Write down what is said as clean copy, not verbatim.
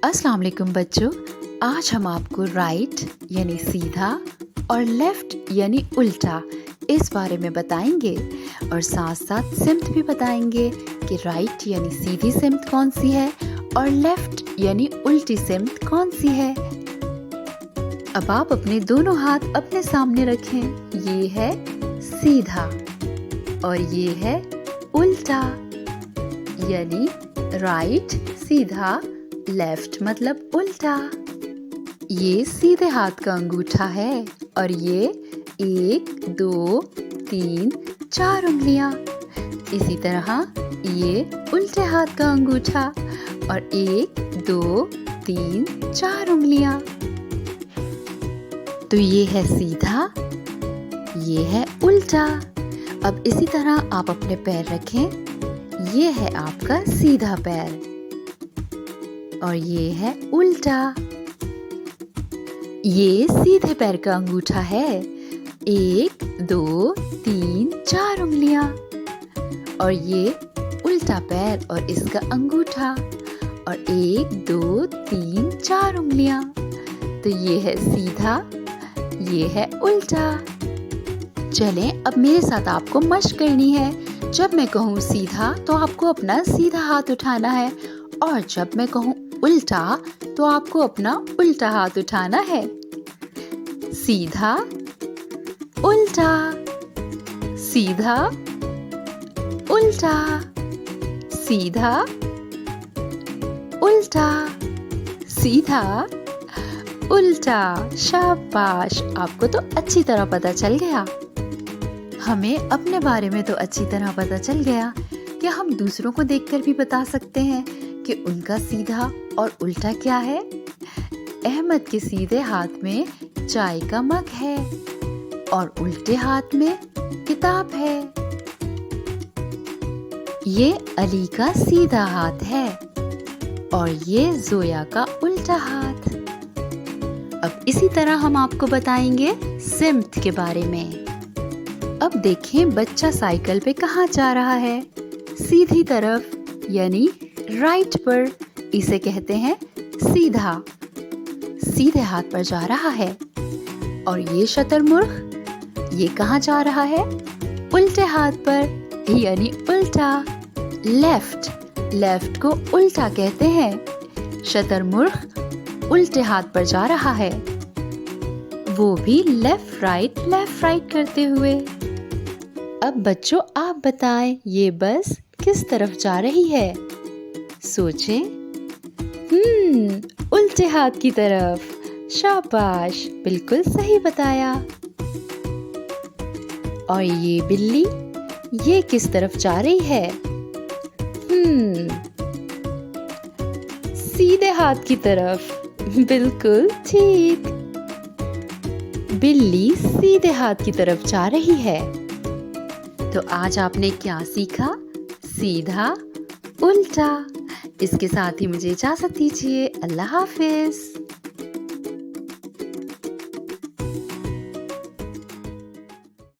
अस्सलाम वालेकुम बच्चों, आज हम आपको राइट यानी सीधा और लेफ्ट यानी उल्टा इस बारे में बताएंगे और साथ साथ सिमत भी बताएंगे कि राइट यानी सीधी सिमत कौन सी है और लेफ्ट यानी उल्टी सिमत कौन सी है। अब आप अपने दोनों हाथ अपने सामने रखें। ये है सीधा और ये है उल्टा, यानी राइट सीधा, लेफ्ट मतलब उल्टा। ये सीधे हाथ का अंगूठा है और ये 1, 2, 3, 4 उंगलियां। इसी तरह ये उल्टे हाथ का अंगूठा और 1, 2, 3, 4 उंगलियां। तो ये है सीधा, ये है उल्टा। अब इसी तरह आप अपने पैर रखें। ये है आपका सीधा पैर और ये है उल्टा। ये सीधे पैर का अंगूठा है, 1, 2, 3, 4 उंगलियां। और ये उल्टा पैर और इसका अंगूठा और 1, 2, 3, 4 उंगलियां। तो ये है सीधा, ये है उल्टा। चलें अब मेरे साथ आपको मशक करनी है। जब मैं कहूँ सीधा तो आपको अपना सीधा हाथ उठाना है और जब मैं कहूँ उल्टा तो आपको अपना उल्टा हाथ उठाना है। सीधा, उल्टा, सीधा, उल्टा, सीधा, उल्टा, सीधा, उल्टा। शाबाश, आपको तो अच्छी तरह पता चल गया। हमें अपने बारे में तो अच्छी तरह पता चल गया कि हम दूसरों को देखकर भी बता सकते हैं कि उनका सीधा और उल्टा क्या है। अहमद के सीधे हाथ में चाय का मग है और उल्टे हाथ में किताब है। ये अली का सीधा हाथ है और ये जोया का उल्टा हाथ। अब इसी तरह हम आपको बताएंगे सिमत के बारे में। अब देखें बच्चा साइकिल पे कहाँ जा रहा है। सीधी तरफ यानी राइट पर, इसे कहते हैं सीधा। सीधे हाथ पर जा रहा है। और ये शतरमुर्ग, ये कहाँ जा रहा है? उल्टे हाथ पर यानी उल्टा। लेफ्ट, लेफ्ट को उल्टा कहते हैं। शतरमुर्ग उल्टे हाथ पर जा रहा है, वो भी लेफ्ट राइट करते हुए। अब बच्चों आप बताएं ये बस किस तरफ जा रही है? सोचें। उल्टे हाथ की तरफ। शाबाश, बिल्कुल सही बताया। और ये बिल्ली, ये किस तरफ जा रही है? सीधे हाथ की तरफ। बिल्कुल ठीक, बिल्ली सीधे हाथ की तरफ जा रही है। तो आज आपने क्या सीखा? सीधा, उल्टा। इसके साथ ही मुझे इजाजत दीजिए। अल्लाह हाफिज।